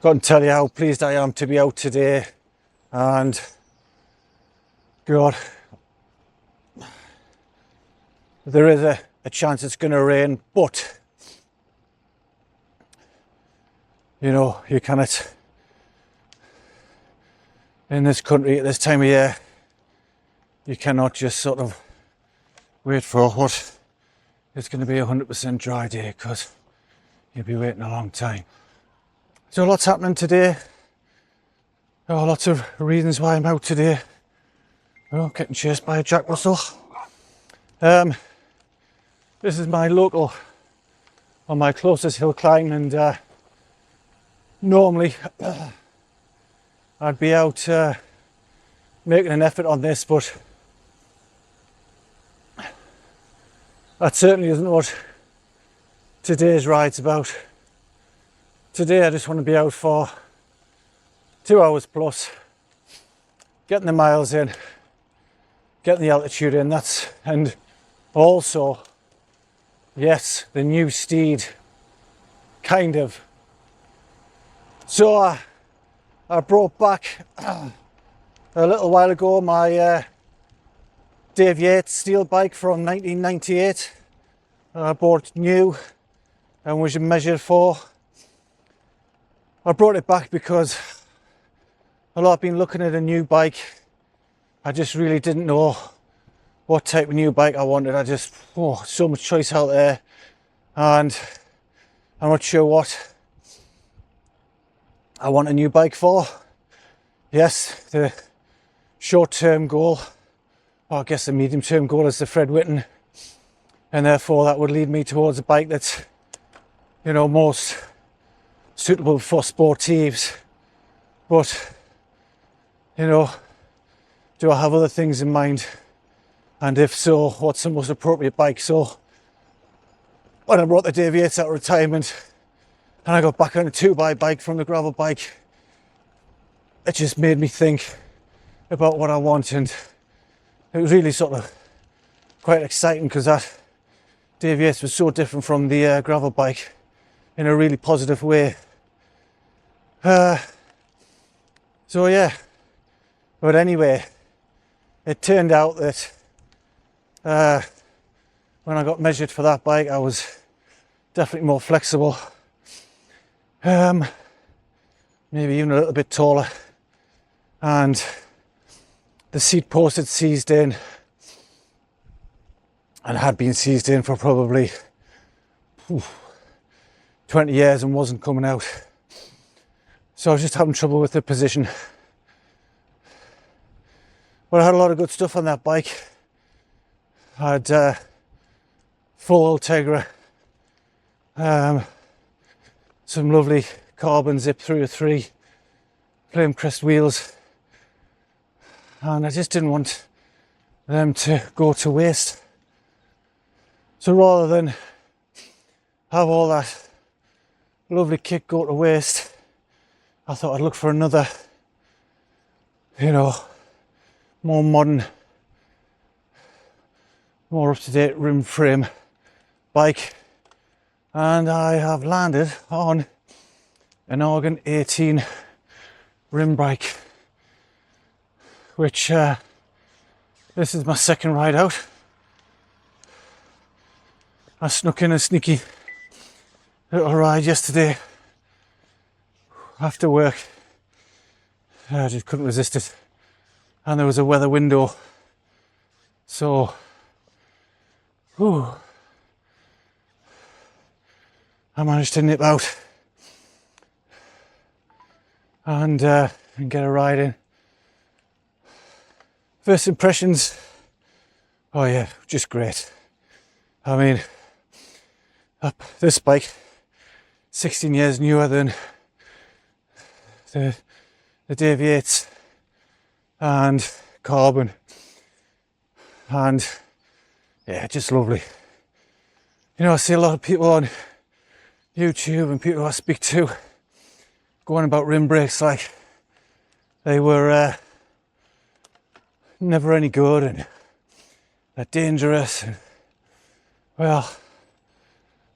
got to tell you how pleased I am to be out today. And God, there is a chance it's going to rain, but you know, you cannot, in this country at this time of year, you cannot just sort of wait for what it's going to be 100% dry day, because you'll be waiting a long time. So lots happening today. Oh, lots of reasons why I'm out today. Oh, getting chased by a Jack Russell. This is my local, or my closest hill climb, and normally I'd be out making an effort on this, but that certainly isn't what today's ride's about. Today I just want to be out for 2 hours plus, getting the miles in, getting the altitude in, and also, yes, the new steed, kind of. So I brought back a little while ago my Dave Yates steel bike from 1998. I bought new and was measured for. I brought it back because although I've been looking at a new bike, I just really didn't know what type of new bike I wanted. I just, so much choice out there, and I'm not sure what I want a new bike for. Yes, the short-term goal, or I guess the medium-term goal, is the Fred Whitton, and therefore that would lead me towards a bike that's, you know, most suitable for sportives. But, you know, do I have other things in mind? And if so, what's the most appropriate bike? So when I brought the Dave Yates out of retirement and I got back on a 2x bike from the gravel bike, it just made me think about what I want, and it was really sort of quite exciting, because that Dave Yates was so different from the gravel bike in a really positive way. So yeah, but anyway, it turned out that when I got measured for that bike, I was definitely more flexible, maybe even a little bit taller, and the seat post had seized in, and had been seized in for probably 20 years and wasn't coming out. So I was just having trouble with the position. But I had a lot of good stuff on that bike. I had full Ultegra, some lovely carbon Zip 303 flame crest wheels, and I just didn't want them to go to waste. So rather than have all that lovely kit go to waste, I thought I'd look for another, you know, more modern, more up-to-date rim frame bike, and I have landed on an Argon 18 rim bike, which this is my second ride out. I snuck in a sneaky little ride yesterday after work. I just couldn't resist it, and there was a weather window, so I managed to nip out and get a ride in. First impressions, oh yeah, just great. I mean, this bike, 16 years newer than the Dave Yates, and carbon, and yeah, just lovely. You know, I see a lot of people on YouTube and people I speak to going about rim brakes like they were never any good and they're dangerous. And, well,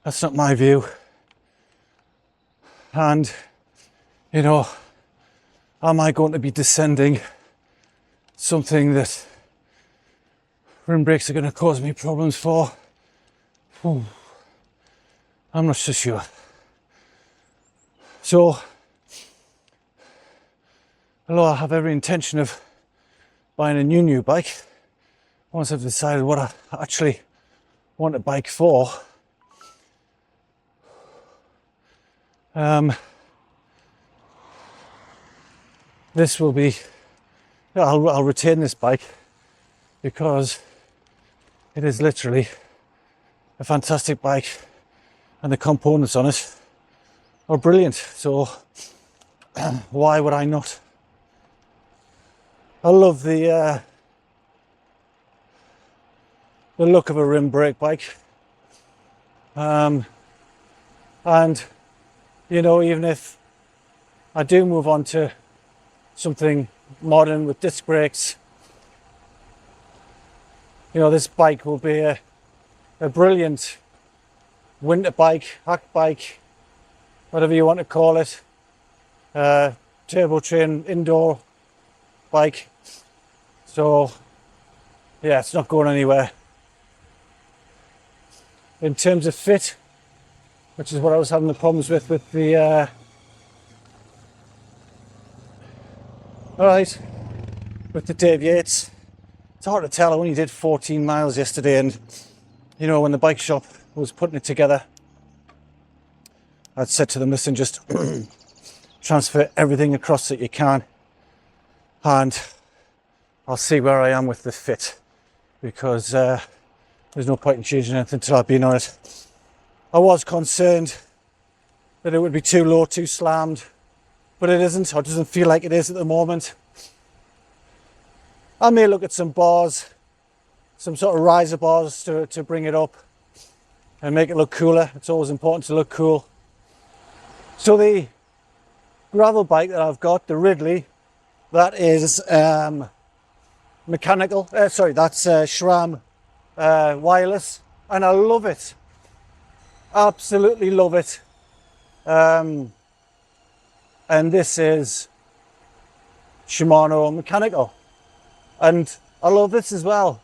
that's not my view. And you know, am I going to be descending something that rim brakes are going to cause me problems for? Whew. I'm not so sure. So, although I have every intention of buying a new bike, once I've decided what I actually want a bike for, this will be, I'll retain this bike because it is literally a fantastic bike and the components on it are brilliant. So why would I not? I love the look of a rim brake bike. And you know, even if I do move on to something modern with disc brakes, you know, this bike will be a brilliant winter bike, hack bike, whatever you want to call it, turbo train indoor bike. So yeah, it's not going anywhere. In terms of fit, which is what I was having the problems with the with the Dave Yates. It's hard to tell. I only did 14 miles yesterday, and you know, when the bike shop was putting it together, I'd said to them, listen, just transfer everything across that you can, and I'll see where I am with the fit, because there's no point in changing anything until I've been on it. I was concerned that it would be too low, too slammed, but it isn't, or it doesn't feel like it is at the moment. I may look at some bars, some sort of riser bars to bring it up and make it look cooler. It's always important to look cool. So the gravel bike that I've got, the Ridley, that is mechanical, that's SRAM wireless, and I love it. Absolutely love it. And this is Shimano mechanical, and I love this as well.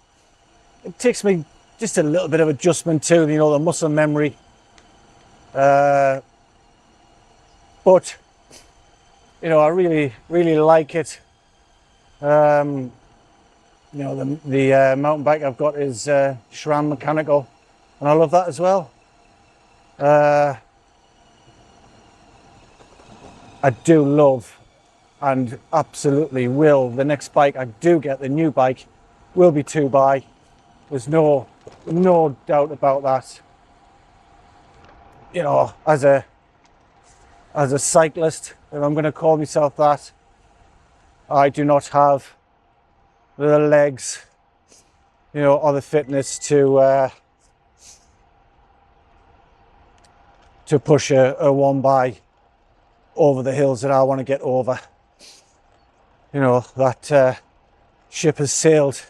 It takes me just a little bit of adjustment to, you know, the muscle memory, but you know, I really like it. You know, the mountain bike I've got is SRAM mechanical, and I love that as well. I do love, and absolutely will, the next bike I do get, the new bike, will be 2x. There's no doubt about that. You know, as a cyclist, if I'm going to call myself that, I do not have the legs, you know, or the fitness to push a 1x over the hills that I want to get over. You know, that ship has sailed,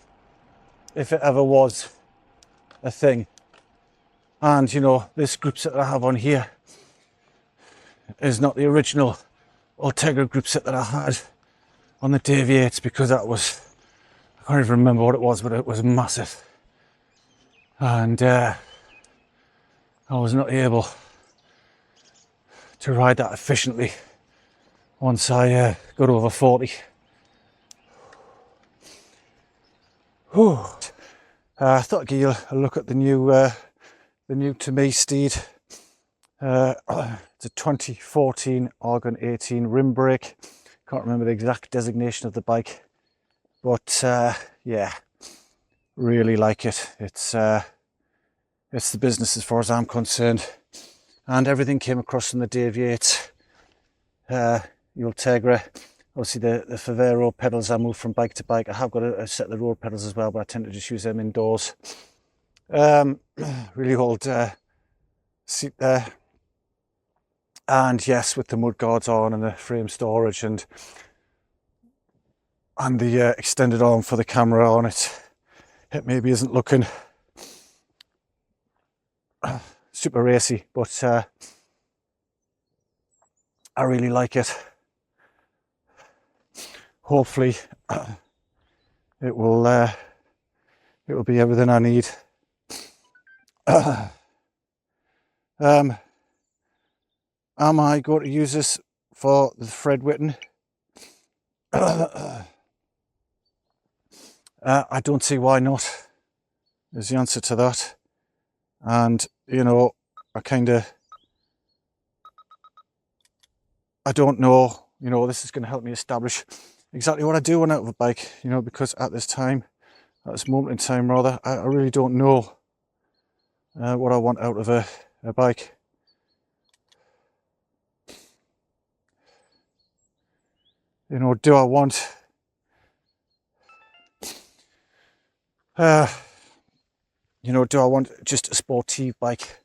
if it ever was a thing. And you know, this group set that I have on here is not the original Ultegra group set that I had on the Dave Yates, because that was, I can't even remember what it was, but it was massive, and I was not able to ride that efficiently once I got over 40. Whew. I thought I'd give you a look at the new to me steed. It's a 2014 Argon 18 rim brake. Can't remember the exact designation of the bike, but yeah, really like it. It's the business as far as I'm concerned, and everything came across from the Dave Yates Ultegra. Obviously the Favero pedals I move from bike to bike. I have got a set of the road pedals as well, but I tend to just use them indoors. Really old seat there, and yes, with the mud guards on and the frame storage and the extended arm for the camera on it. It maybe isn't looking super racy, but I really like it. hopefully it will be everything I need. Am I going to use this for the Fred Whitton? I don't see why not, is the answer to that. And you know, I don't know, you know, this is going to help me establish exactly what I do want out of a bike, you know, because at this moment in time rather, I really don't know what I want out of a bike. You know, do I want do I want just a sportive bike?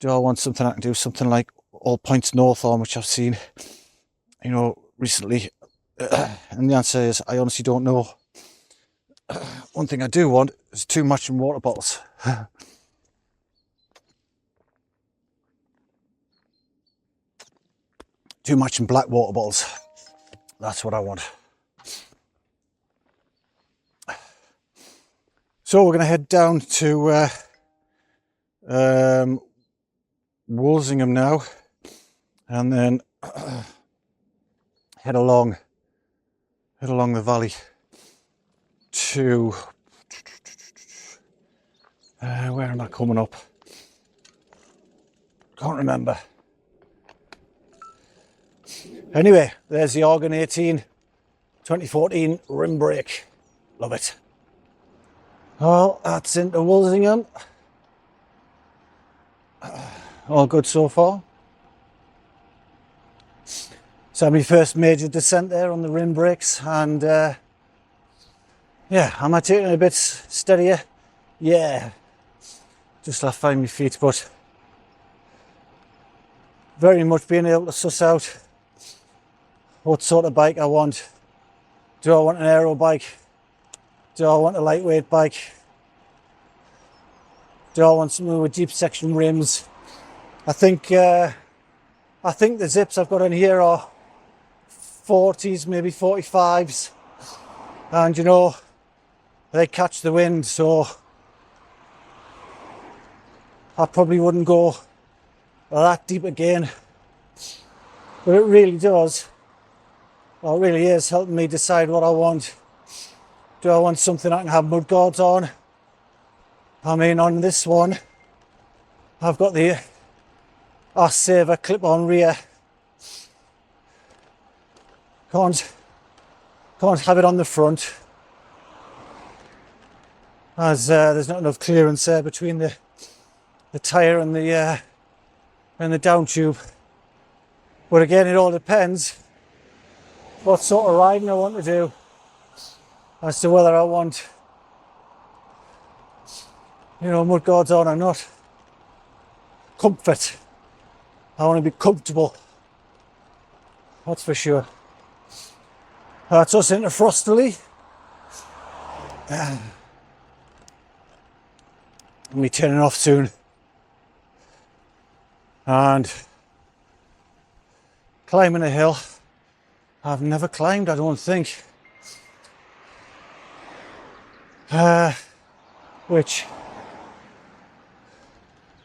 Do I want something I can do something like all points north on, which I've seen, you know, recently? And the answer is I honestly don't know. One thing I do want is 2 matching water bottles. 2 matching black water bottles. That's what I want. So we're going to head down to Walsingham now, and then head along the valley to where am I coming up? Can't remember. Anyway, there's the Argon 18 2014 rim brake. Love it. Well, that's into Walsingham. All good so far. So my first major descent there on the rim brakes, and yeah, am I taking it a bit steadier? Yeah, just have to find my feet, but very much being able to suss out what sort of bike I want. Do I want an aero bike? Do I want a lightweight bike? Do I want something with deep section rims? I think the zips I've got in here are 40s, maybe 45s, and you know, they catch the wind, so I probably wouldn't go that deep again. But it really does, well, it really is helping me decide what I want. Do I want something I can have mud guards on? I mean, on this one I've got the Saver clip-on rear. Can't have it on the front, as there's not enough clearance there between the tyre and the down tube. But again, it all depends what sort of riding I want to do as to whether I want, you know, mud guards on or not. Comfort. I want to be comfortable. That's for sure. That's us into Frosterley. We'll be turning off soon. And climbing a hill I've never climbed, I don't think. Which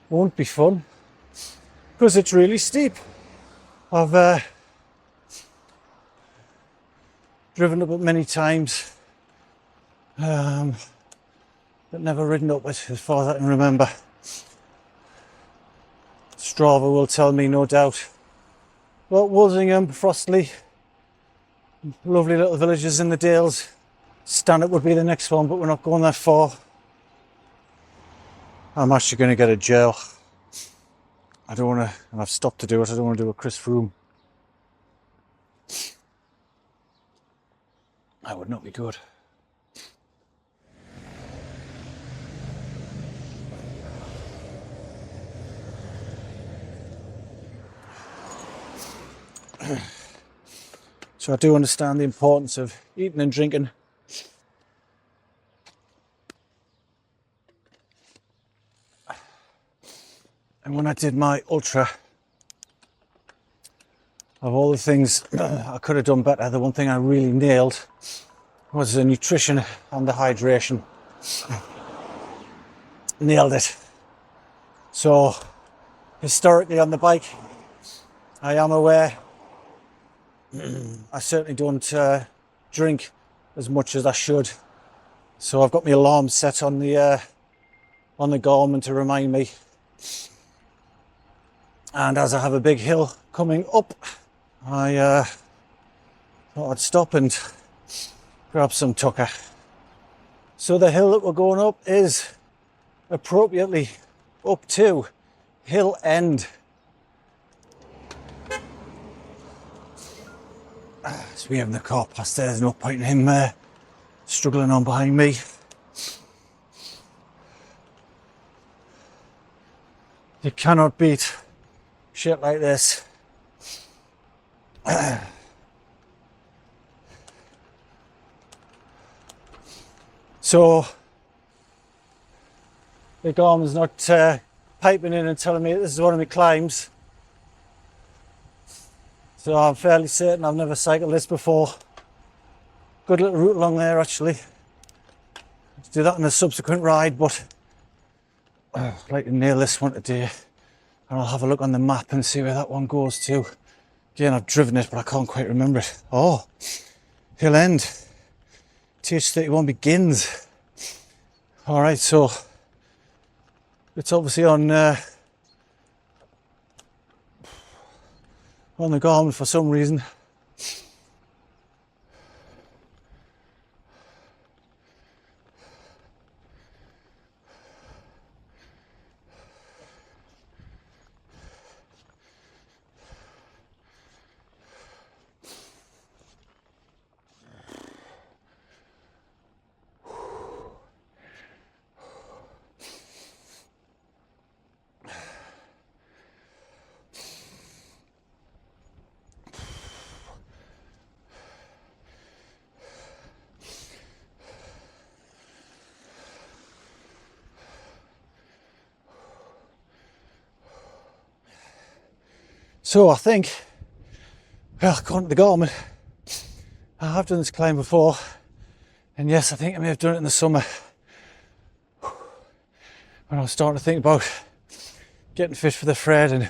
won't be fun because it's really steep. I've driven up it many times, but never ridden up it as far as I can remember. Strava will tell me, no doubt. Well, Walsingham, Frosterley, lovely little villages in the Dales. Stanhope would be the next one, but we're not going that far. I'm actually going to get a gel. I don't want to, and I've stopped to do it, I don't want to do a Chris Froome. That would not be good. So I do understand the importance of eating and drinking. And when I did my ultra, of all the things I could have done better, the one thing I really nailed was the nutrition and the hydration. Nailed it. So historically on the bike, I am aware I certainly don't drink as much as I should. So I've got my alarm set on the Garmin to remind me. And as I have a big hill coming up, I thought I'd stop and grab some tucker. So the hill that we're going up is appropriately up to Hill End. So we have the car past there, there's no point in him struggling on behind me. You cannot beat shit like this. So the Garmin's not piping in and telling me this is one of my climbs. So I'm fairly certain I've never cycled this before. Good little route along there actually. Let's do that in a subsequent ride, but I'd like to nail this one today. And I'll have a look on the map and see where that one goes to. Again, I've driven it, but I can't quite remember it. Oh, Hill End. TH31 begins. All right, so it's obviously on the Garmin for some reason. So I think, well, according to the Garmin, I have done this climb before, and yes, I think I may have done it in the summer when I was starting to think about getting fit for the Fred and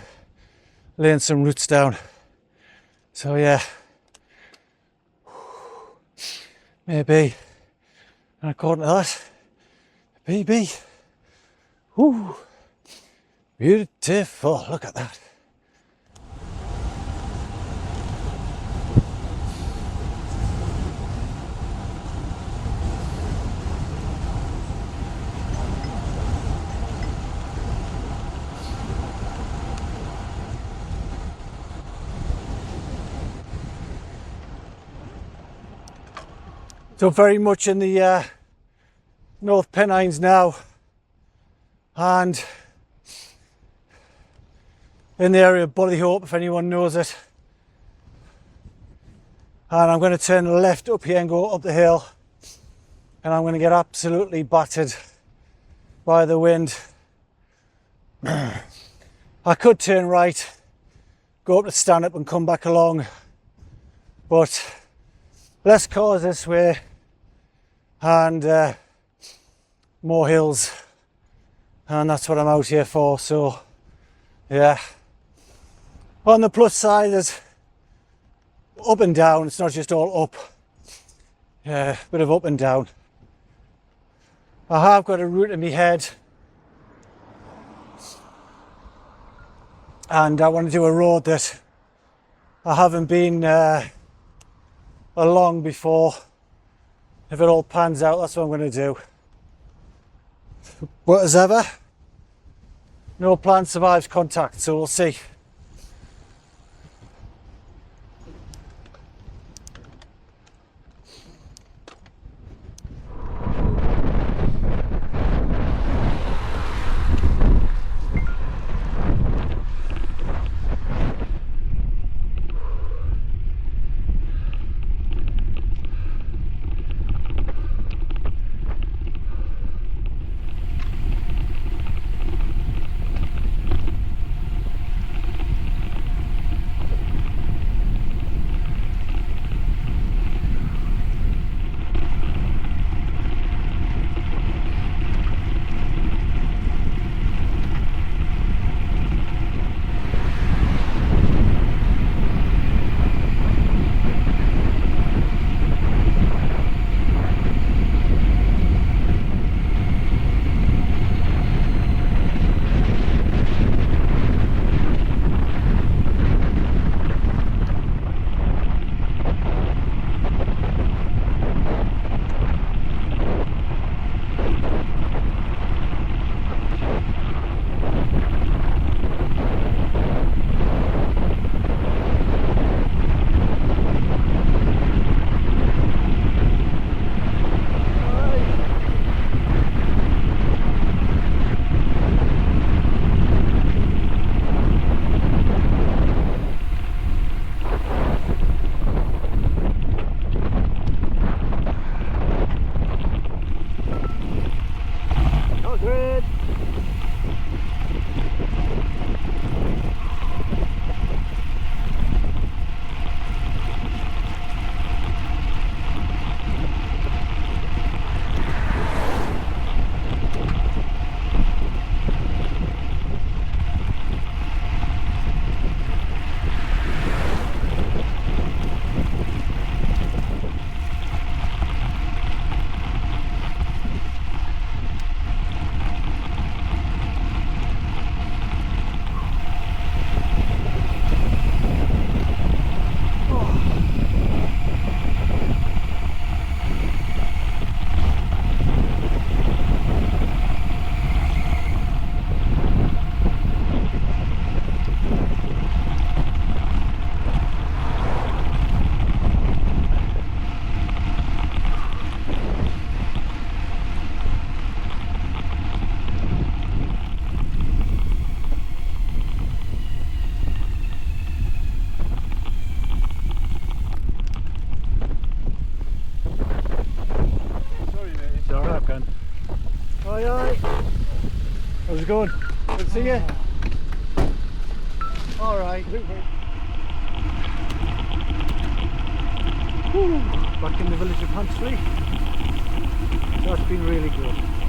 laying some roots down. So yeah, maybe, and according to that, BB, whoo, beautiful, look at that. So very much in the North Pennines now, and in the area of Bullyhope, if anyone knows it. And I'm going to turn left up here and go up the hill, and I'm going to get absolutely battered by the wind. I could turn right, go up to Stanhope and come back along, but less cars this way and more hills, and that's what I'm out here for. So yeah, on the plus side is up and down, it's not just all up. Yeah, bit of up and down. I have got a route in my head, and I want to do a road that I haven't been along before. If it all pans out, that's what I'm going to do. But as ever, no plan survives contact, so we'll see. aye. How's it going? Good to see you. All right. Back in the village of Pantsley. So that's been really good.